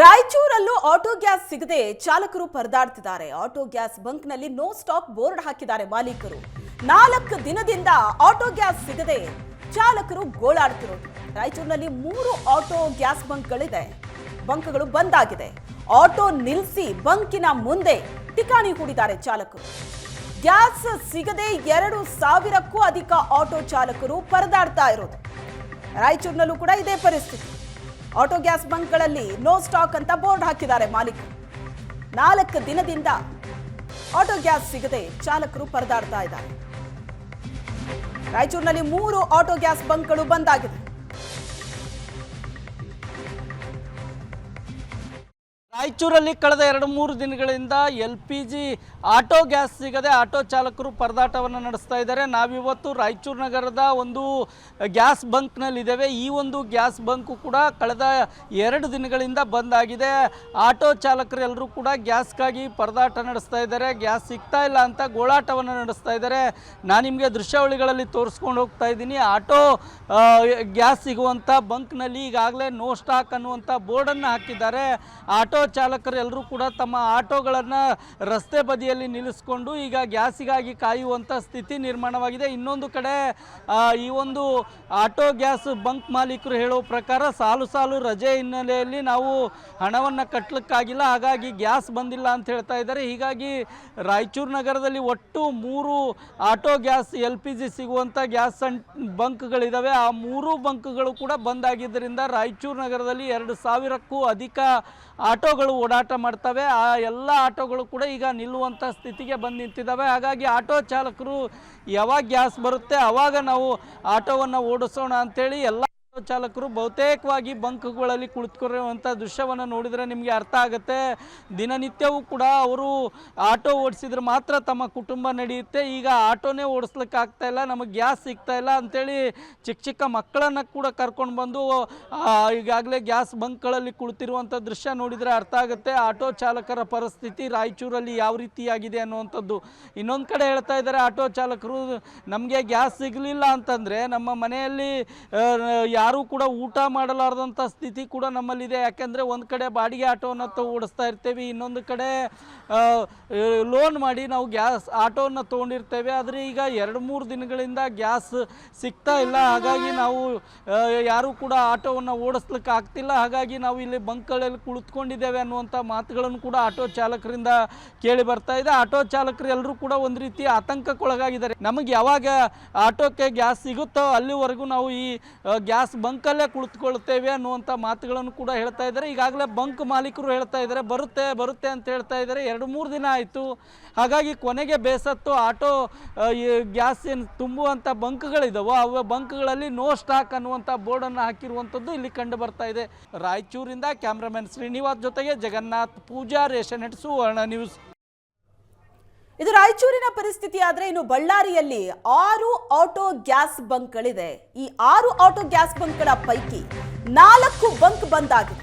ರಾಯಚೂರಲ್ಲೂ auto gas ಸಿಗದೆ ಚಾಲಕರು ಪರದಾಡ್ತಿದ್ದಾರೆ. ಆಟೋ ಗ್ಯಾಸ್ ಬಂಕ್ನಲ್ಲಿ ನೋ ಸ್ಟಾಕ್ ಬೋರ್ಡ್ ಹಾಕಿದ್ದಾರೆ ಮಾಲೀಕರು. 4 ದಿನದಿಂದ ಆಟೋ ಗ್ಯಾಸ್ ಸಿಗದೆ ಚಾಲಕರು ಗೋಳಾಡ್ತಿರೋದು. ರಾಯಚೂರಿನಲ್ಲಿ 3 ಆಟೋ ಗ್ಯಾಸ್ ಬಂಕ್ಗಳು ಬಂದ್ ಆಗಿದೆ. ಆಟೋ ನಿಲ್ಲಿಸಿ ಬಂಕಿನ ಮುಂದೆ ಠಿಕಾಣಿ ಹೂಡಿದ್ದಾರೆ ಚಾಲಕರು. ಗ್ಯಾಸ್ ಸಿಗದೆ 2,000ಕ್ಕೂ ಅಧಿಕ ಆಟೋ ಚಾಲಕರು ಪರದಾಡ್ತಾ ಇರೋದು. ರಾಯಚೂರಿನಲ್ಲೂ ಕೂಡ ಇದೇ ಪರಿಸ್ಥಿತಿ. ಆಟೋ ಗ್ಯಾಸ್ ಬಂಕ್ಗಳಲ್ಲಿ ನೋ ಸ್ಟಾಕ್ ಅಂತ ಬೋರ್ಡ್ ಹಾಕಿದ್ದಾರೆ ಮಾಲೀಕರು. 4 ದಿನದಿಂದ ಆಟೋ ಗ್ಯಾಸ್ ಸಿಗದೆ ಚಾಲಕರು ಪರದಾಡ್ತಾ ಇದ್ದಾರೆ. ರಾಯಚೂರಿನಲ್ಲಿ 3 ಆಟೋ ಗ್ಯಾಸ್ ಬಂಕ್ಗಳು ಬಂದಾಗಿದೆ. ರಾಯಚೂರಲ್ಲಿ ಕಳೆದ 2-3 ದಿನಗಳಿಂದ LPG ಆಟೋ ಗ್ಯಾಸ್ ಸಿಗದೆ ಆಟೋ ಚಾಲಕರು ಪರದಾಟವನ್ನು ನಡೆಸ್ತಾ ಇದ್ದಾರೆ. ನಾವಿವತ್ತು ರಾಯಚೂರು ನಗರದ ಒಂದು ಗ್ಯಾಸ್ ಬಂಕ್ನಲ್ಲಿದ್ದೇವೆ. ಈ ಒಂದು ಗ್ಯಾಸ್ ಬಂಕು ಕೂಡ ಕಳೆದ 2 ದಿನಗಳಿಂದ ಬಂದ್ ಆಗಿದೆ. ಆಟೋ ಚಾಲಕರು ಎಲ್ಲರೂ ಕೂಡ ಗ್ಯಾಸ್ಗಾಗಿ ಪರದಾಟ ನಡೆಸ್ತಾ ಇದ್ದಾರೆ. ಗ್ಯಾಸ್ ಸಿಗ್ತಾ ಇಲ್ಲ ಅಂತ ಗೋಳಾಟವನ್ನು ನಡೆಸ್ತಾ ಇದ್ದಾರೆ. ನಾನು ನಿಮಗೆ ದೃಶ್ಯಾವಳಿಗಳಲ್ಲಿ ತೋರಿಸ್ಕೊಂಡು ಹೋಗ್ತಾ ಇದ್ದೀನಿ. ಆಟೋ ಗ್ಯಾಸ್ ಸಿಗುವಂಥ ಬಂಕ್ನಲ್ಲಿ ಈಗಾಗಲೇ ನೋ ಸ್ಟಾಕ್ ಅನ್ನುವಂಥ ಬೋರ್ಡನ್ನು ಹಾಕಿದ್ದಾರೆ. ಆಟೋ ಚಾಲಕರು ಎಲ್ಲರೂ ಕೂಡ ತಮ್ಮ ಆಟೋಗಳನ್ನು ರಸ್ತೆ ಬದಿಯಲ್ಲಿ ನಿಲ್ಲಿಸಿಕೊಂಡು ಈಗ ಗ್ಯಾಸಿಗಾಗಿ ಕಾಯುವಂಥ ಸ್ಥಿತಿ ನಿರ್ಮಾಣವಾಗಿದೆ. ಇನ್ನೊಂದು ಕಡೆ ಈ ಒಂದು ಆಟೋ ಗ್ಯಾಸ್ ಬಂಕ್ ಮಾಲೀಕರು ಹೇಳೋ ಪ್ರಕಾರ ಸಾಲು ರಜೆ ಹಿನ್ನೆಲೆಯಲ್ಲಿ ನಾವು ಹಣವನ್ನು ಕಟ್ಟಲಿಕ್ಕಾಗಿಲ್ಲ, ಹಾಗಾಗಿ ಗ್ಯಾಸ್ ಬಂದಿಲ್ಲ ಅಂತ ಹೇಳ್ತಾ ಇದ್ದಾರೆ. ಹೀಗಾಗಿ ರಾಯಚೂರು ನಗರದಲ್ಲಿ ಒಟ್ಟು 3 ಆಟೋ ಗ್ಯಾಸ್ LPG ಸಿಗುವಂಥ ಗ್ಯಾಸ್ ಬಂಕ್ಗಳಿದ್ದಾವೆ. ಆ 3 ಬಂಕ್ಗಳು ಕೂಡ ಬಂದಾಗಿದ್ದರಿಂದ ರಾಯಚೂರು ನಗರದಲ್ಲಿ 2,000ಕ್ಕೂ ಅಧಿಕ ಆಟೋಗಳು ಓಡಾಟ ಮಾಡ್ತವೆ. ಆ ಎಲ್ಲ ಆಟೋಗಳು ಕೂಡ ಈಗ ನಿಲ್ಲುವಂಥ ಸ್ಥಿತಿಗೆ ಬಂದು ನಿಂತಿದ್ದಾವೆ. ಹಾಗಾಗಿ ಆಟೋ ಚಾಲಕರು ಯಾವಾಗ ಗ್ಯಾಸ್ ಬರುತ್ತೆ ಆವಾಗ ನಾವು ಆಟೋವನ್ನು ಓಡಿಸೋಣ ಅಂಥೇಳಿ ಎಲ್ಲ ಆಟೋ ಚಾಲಕರು ಬಹುತೇಕವಾಗಿ ಬಂಕ್ಗಳಲ್ಲಿ ಕುಳಿತುಕೊಂಡಿರುವಂಥ ದೃಶ್ಯವನ್ನು ನೋಡಿದರೆ ನಿಮಗೆ ಅರ್ಥ ಆಗುತ್ತೆ. ದಿನನಿತ್ಯವೂ ಕೂಡ ಅವರು ಆಟೋ ಓಡಿಸಿದ್ರೆ ಮಾತ್ರ ತಮ್ಮ ಕುಟುಂಬ ನಡೆಯುತ್ತೆ. ಈಗ ಆಟೋನೇ ಓಡಿಸ್ಲಿಕ್ಕೆ ಆಗ್ತಾ ಇಲ್ಲ, ನಮಗೆ ಗ್ಯಾಸ್ ಸಿಗ್ತಾ ಇಲ್ಲ ಅಂಥೇಳಿ ಚಿಕ್ಕ ಮಕ್ಕಳನ್ನು ಕೂಡ ಕರ್ಕೊಂಡು ಬಂದು ಈಗಾಗಲೇ ಗ್ಯಾಸ್ ಬಂಕ್ಗಳಲ್ಲಿ ಕುಳಿತಿರುವಂಥ ದೃಶ್ಯ ನೋಡಿದರೆ ಅರ್ಥ ಆಗುತ್ತೆ ಆಟೋ ಚಾಲಕರ ಪರಿಸ್ಥಿತಿ ರಾಯಚೂರಲ್ಲಿ ಯಾವ ರೀತಿಯಾಗಿದೆ ಅನ್ನುವಂಥದ್ದು. ಇನ್ನೊಂದು ಕಡೆ ಹೇಳ್ತಾ ಇದ್ದಾರೆ ಆಟೋ ಚಾಲಕರು, ನಮಗೆ ಗ್ಯಾಸ್ ಸಿಗಲಿಲ್ಲ ಅಂತಂದರೆ ನಮ್ಮ ಮನೆಯಲ್ಲಿ ಯಾರೂ ಕೂಡ ಊಟ ಮಾಡಲಾರ್ದಂಥ ಸ್ಥಿತಿ ಕೂಡ ನಮ್ಮಲ್ಲಿದೆ. ಯಾಕೆಂದರೆ ಒಂದು ಕಡೆ ಬಾಡಿಗೆ ಆಟೋವನ್ನು ಓಡಿಸ್ತಾ ಇರ್ತೇವೆ, ಇನ್ನೊಂದು ಕಡೆ ಲೋನ್ ಮಾಡಿ ನಾವು ಗ್ಯಾಸ್ ಆಟೋವನ್ನು ತೊಗೊಂಡಿರ್ತೇವೆ. ಆದರೆ ಈಗ 2-3 ದಿನಗಳಿಂದ ಗ್ಯಾಸ್ ಸಿಗ್ತಾ ಇಲ್ಲ. ಹಾಗಾಗಿ ನಾವು ಯಾರೂ ಕೂಡ ಆಟೋವನ್ನು ಓಡಿಸ್ಲಿಕ್ಕೆ ಆಗ್ತಿಲ್ಲ. ಹಾಗಾಗಿ ನಾವು ಇಲ್ಲಿ ಬಂಕ್ಗಳಲ್ಲಿ ಕುಳಿತುಕೊಂಡಿದ್ದೇವೆ ಅನ್ನುವಂಥ ಮಾತುಗಳನ್ನು ಕೂಡ ಆಟೋ ಚಾಲಕರಿಂದ ಕೇಳಿ ಬರ್ತಾ ಇದೆ. ಆಟೋ ಚಾಲಕರು ಎಲ್ಲರೂ ಕೂಡ ಒಂದು ರೀತಿ ಆತಂಕಕ್ಕೊಳಗಾಗಿದ್ದಾರೆ. ನಮಗೆ ಯಾವಾಗ ಆಟೋಕ್ಕೆ ಗ್ಯಾಸ್ ಸಿಗುತ್ತೋ ಅಲ್ಲಿವರೆಗೂ ನಾವು ಈ ಗ್ಯಾಸ್ ಬಂಕಲ್ಲೇ ಕುಳಿತುಕೊಳ್ತೇವೆ ಅನ್ನುವಂಥ ಮಾತುಗಳನ್ನು ಕೂಡ ಹೇಳ್ತಾ ಇದ್ದಾರೆ. ಈಗಾಗಲೇ ಬಂಕ್ ಮಾಲೀಕರು ಹೇಳ್ತಾ ಇದ್ದಾರೆ ಬರುತ್ತೆ ಅಂತ ಹೇಳ್ತಾ ಇದ್ದಾರೆ. 2-3 ದಿನ ಆಯಿತು. ಹಾಗಾಗಿ ಕೊನೆಗೆ ಬೇಸತ್ತು ಆಟೋ ಗ್ಯಾಸ್ ಏನು ತುಂಬುವಂಥ ಬಂಕ್ಗಳಿದ್ದಾವೋ ಅವು ಬಂಕ್ಗಳಲ್ಲಿ ನೋ ಸ್ಟಾಕ್ ಅನ್ನುವಂಥ ಬೋರ್ಡನ್ನು ಹಾಕಿರುವಂಥದ್ದು ಇಲ್ಲಿ ಕಂಡು ಬರ್ತಾ ಇದೆ. ರಾಯಚೂರಿಂದ ಕ್ಯಾಮ್ರಾಮನ್ ಶ್ರೀನಿವಾಸ್ ಜೊತೆಗೆ ಜಗನ್ನಾಥ್ ಪೂಜಾರ್, ಏಷ್ಯಾನೆಟ್ ಸುವರ್ಣ ನ್ಯೂಸ್. ಇದು ರಾಯಚೂರಿನ ಪರಿಸ್ಥಿತಿ. ಆದ್ರೆ ಇನ್ನು ಬಳ್ಳಾರಿಯಲ್ಲಿ 6 ಆಟೋ ಗ್ಯಾಸ್ ಬಂಕ್ಗಳಿದೆ. ಈ 6 ಆಟೋ ಗ್ಯಾಸ್ ಬಂಕ್ಗಳ ಪೈಕಿ 4 ಬಂಕ್ ಬಂದಾಗಿದೆ.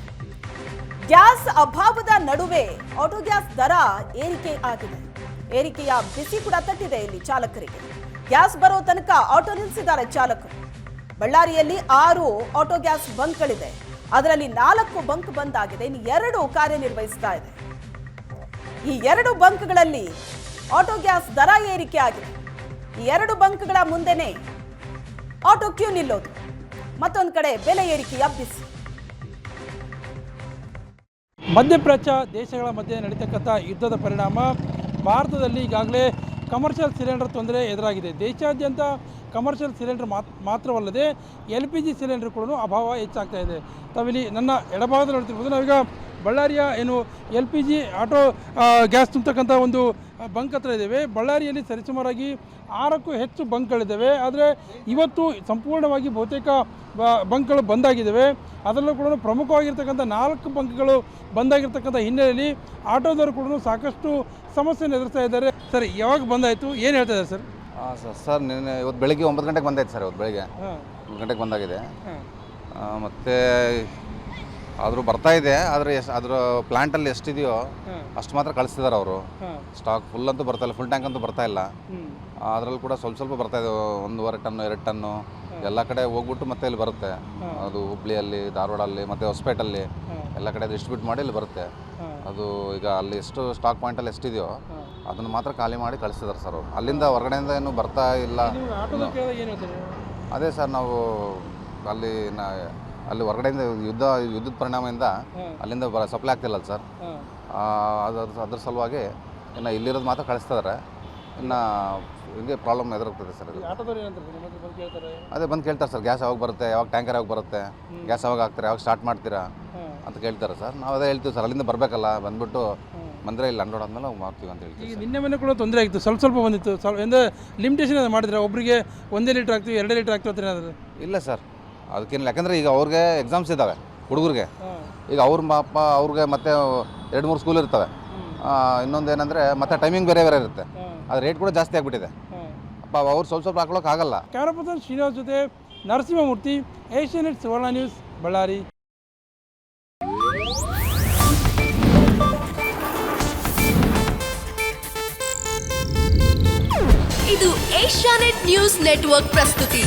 ಗ್ಯಾಸ್ ಅಭಾವದ ನಡುವೆ ಆಟೋ ಗ್ಯಾಸ್ ದರ ಏರಿಕೆ ಆಗಿದೆ. ಏರಿಕೆಯ ಬಿಸಿ ಕೂಡ ತಟ್ಟಿದೆ ಇಲ್ಲಿ ಚಾಲಕರಿಗೆ. ಗ್ಯಾಸ್ ಬರೋ ತನಕ ಆಟೋ ನಿಲ್ಲಿಸಿದ್ದಾರೆ ಚಾಲಕರು. ಬಳ್ಳಾರಿಯಲ್ಲಿ 6 ಆಟೋ ಗ್ಯಾಸ್ ಬಂಕ್ಗಳಿದೆ. ಅದರಲ್ಲಿ 4 ಬಂಕ್ ಬಂದಾಗಿದೆ, ಇನ್ನು 2 ಕಾರ್ಯನಿರ್ವಹಿಸ್ತಾ ಇದೆ. ಈ 2 ಬಂಕ್ಗಳಲ್ಲಿ ಆಟೋ ಗ್ಯಾಸ್ ದರ ಏರಿಕೆ ಆಗಿದೆ. ಈ 2 ಬಂಕ್ಗಳ ಮುಂದೆನೆ ಆಟೋ ಕ್ಯೂ ನಿಲ್ಲೋದು, ಮತ್ತೊಂದು ಕಡೆ ಬೆಲೆ ಏರಿಕೆಯ ಬಿಸಿ. ಮಧ್ಯಪ್ರಾಚ್ಯ ದೇಶಗಳ ಮಧ್ಯೆ ನಡೀತಕ್ಕಂಥ ಯುದ್ಧದ ಪರಿಣಾಮ ಭಾರತದಲ್ಲಿ ಈಗಾಗಲೇ ಕಮರ್ಷಿಯಲ್ ಸಿಲಿಂಡರ್ ತೊಂದರೆ ಎದುರಾಗಿದೆ. ದೇಶಾದ್ಯಂತ ಕಮರ್ಷಿಯಲ್ ಸಿಲಿಂಡರ್ ಮಾತ್ರವಲ್ಲದೆ LPG ಸಿಲಿಂಡರ್ ಕೂಡ ಅಭಾವ ಹೆಚ್ಚಾಗ್ತಾ ಇದೆ. ತಾವಿಲ್ಲಿ ನನ್ನ ಎಡಭಾಗದಲ್ಲಿ ನೋಡ್ತಿರ್ಬೋದು. ನಾವೀಗ ಬಳ್ಳಾರಿಯ ಏನು LPG ಆಟೋ ಗ್ಯಾಸ್ ತುಂಬತಕ್ಕಂಥ ಒಂದು ಬಂಕ್ ಹತ್ರ ಇದ್ದೇವೆ. ಬಳ್ಳಾರಿಯಲ್ಲಿ ಸರಿಸುಮಾರಾಗಿ 6ಕ್ಕೂ ಹೆಚ್ಚು ಬಂಕ್ಗಳಿದ್ದಾವೆ. ಆದರೆ ಇವತ್ತು ಸಂಪೂರ್ಣವಾಗಿ ಬಹುತೇಕ ಬಂಕ್ಗಳು ಬಂದಾಗಿದ್ದಾವೆ. ಅದರಲ್ಲೂ ಕೂಡ ಪ್ರಮುಖವಾಗಿರ್ತಕ್ಕಂಥ 4 ಬಂಕ್ಗಳು ಬಂದಾಗಿರ್ತಕ್ಕಂಥ ಹಿನ್ನೆಲೆಯಲ್ಲಿ ಆಟೋದವರು ಕೂಡ ಸಾಕಷ್ಟು ಸಮಸ್ಯೆಯನ್ನು ಎದುರಿಸ್ತಾ ಇದ್ದಾರೆ. ಸರ್, ಯಾವಾಗ ಬಂದಾಯಿತು, ಏನು ಹೇಳ್ತಾ ಇದ್ದಾರೆ ಸರ್? ಸರ್ ನಿನ್ನೆ ಇವತ್ತು ಬೆಳಗ್ಗೆ 9 ಗಂಟೆಗೆ ಬಂದಾಯ್ತು ಸರ್. ಇವತ್ತು ಬೆಳಗ್ಗೆ 9 ಗಂಟೆಗೆ ಬಂದಾಗಿದೆ. ಮತ್ತು ಆದರೂ ಬರ್ತಾ ಇದೆ, ಆದರೆ ಅದ್ರ ಪ್ಲ್ಯಾಂಟಲ್ಲಿ ಎಷ್ಟಿದೆಯೋ ಅಷ್ಟು ಮಾತ್ರ ಕಳಿಸ್ತಿದ್ದಾರೆ ಅವರು. ಸ್ಟಾಕ್ ಫುಲ್ ಅಂತೂ ಬರ್ತಾ ಇಲ್ಲ, ಫುಲ್ ಟ್ಯಾಂಕ್ ಅಂತೂ ಬರ್ತಾ ಇಲ್ಲ. ಅದರಲ್ಲಿ ಕೂಡ ಸ್ವಲ್ಪ ಸ್ವಲ್ಪ ಬರ್ತಾ ಇದೆ, 1.5 ಟನ್ನು 2 ಟನ್ನು ಎಲ್ಲ ಕಡೆ ಹೋಗ್ಬಿಟ್ಟು ಮತ್ತೆ ಇಲ್ಲಿ ಬರುತ್ತೆ. ಅದು ಹುಬ್ಳಿಯಲ್ಲಿ, ಧಾರವಾಡಲ್ಲಿ ಮತ್ತು ಹೊಸಪೇಟಲ್ಲಿ ಎಲ್ಲ ಕಡೆ ಡಿಸ್ಟ್ರಿಬ್ಯೂಟ್ ಮಾಡಿ ಇಲ್ಲಿ ಬರುತ್ತೆ. ಅದು ಈಗ ಅಲ್ಲಿ ಎಷ್ಟು ಸ್ಟಾಕ್ ಪಾಯಿಂಟಲ್ಲಿ ಎಷ್ಟಿದೆಯೋ ಅದನ್ನು ಮಾತ್ರ ಖಾಲಿ ಮಾಡಿ ಕಳಿಸ್ತಿದ್ದಾರೆ ಸರ್ ಅವರು. ಅಲ್ಲಿಂದ ಹೊರಗಡೆಯಿಂದ ಏನು ಬರ್ತಾ ಇಲ್ಲ. ಅದೇ ಸರ್, ನಾವು ಅಲ್ಲಿ ಹೊರಗಡೆಯಿಂದ ಯುದ್ಧದ ಪರಿಣಾಮದಿಂದ ಅಲ್ಲಿಂದ ಸಪ್ಲೈ ಆಗ್ತಿಲ್ಲ ಸರ್. ಅದ್ರ ಸಲುವಾಗಿ ಇನ್ನು ಇಲ್ಲಿರೋದು ಮಾತ್ರ ಕಳಿಸ್ತಿದ್ದಾರೆ. ಇನ್ನು ಹಿಂಗೆ ಪ್ರಾಬ್ಲಮ್ ಎದುರಾಗ್ತದೆ ಸರ್. ಇದು ಅದೇ ಬಂದು ಕೇಳ್ತಾರೆ ಸರ್, ಗ್ಯಾಸ್ ಯಾವಾಗ ಬರುತ್ತೆ, ಯಾವಾಗ ಟ್ಯಾಂಕರ್ ಯಾವಾಗ ಬರುತ್ತೆ, ಗ್ಯಾಸ್ ಯಾವಾಗ ಹಾಕ್ತಾರೆ, ಯಾವಾಗ ಸ್ಟಾರ್ಟ್ ಮಾಡ್ತೀರಾ ಅಂತ ಕೇಳ್ತಾರೆ ಸರ್. ನಾವು ಅದೇ ಹೇಳ್ತೀವಿ ಸರ್, ಅಲ್ಲಿಂದ ಬರಬೇಕಲ್ಲ, ಬಂದುಬಿಟ್ಟು ಬಂದರೆ ಇಲ್ಲಿ ಅನ್ಲೋಡ್ ಆದಮೇಲೆ ನಾವು ಮಾಡ್ತೀವಿ ಅಂತ ಹೇಳ್ತೀವಿ. ಈಗ ನಿನ್ನೆ ಮನೆ ಕೂಡ ತೊಂದರೆ ಆಗಿತ್ತು, ಸ್ವಲ್ಪ ಬಂದಿತ್ತು. ಅಂದರೆ ಲಿಮಿಟೇಷನ್ ಮಾಡಿದ್ರೆ ಒಬ್ಬರಿಗೆ 1 ಲೀಟ್ರ್ ಹಾಕ್ತೀವಿ, 2 ಲೀಟ್ರ್ ಹಾಕ್ತೀವಿ ಏನಾದರೂ? ಇಲ್ಲ ಸರ್, ಅದಕ್ಕೇನಿಲ್ಲ. ಯಾಕಂದರೆ ಈಗ ಅವ್ರಿಗೆ ಎಕ್ಸಾಮ್ಸ್ ಇದ್ದಾವೆ ಹುಡುಗರಿಗೆ. ಈಗ ಅವ್ರಿಗೆ ಮತ್ತೆ 2-3 ಸ್ಕೂಲ್ ಇರ್ತವೆ. ಇನ್ನೊಂದು ಏನಂದರೆ ಮತ್ತೆ ಟೈಮಿಂಗ್ ಬೇರೆ ಇರುತ್ತೆ. ಅದು ರೇಟ್ ಕೂಡ ಜಾಸ್ತಿ ಆಗಿಬಿಟ್ಟಿದೆ. ಅವ್ರು ಸ್ವಲ್ಪ ಹಾಕೊಳ್ಳೋಕೆ ಆಗಲ್ಲ. ಕ್ಯಾಮರಾ ಪರ್ಸನ್ ಶ್ರೀನಿವಾಸ್ ಜೊತೆ ನರಸಿಂಹಮೂರ್ತಿ, ಏಷ್ಯಾನೆಟ್ ಸುವರ್ಣ ನ್ಯೂಸ್, ಬಳ್ಳಾರಿ. ಇದು ಏಷ್ಯಾನೆಟ್ ನ್ಯೂಸ್ ನೆಟ್ವರ್ಕ್ ಪ್ರಸ್ತುತಿ.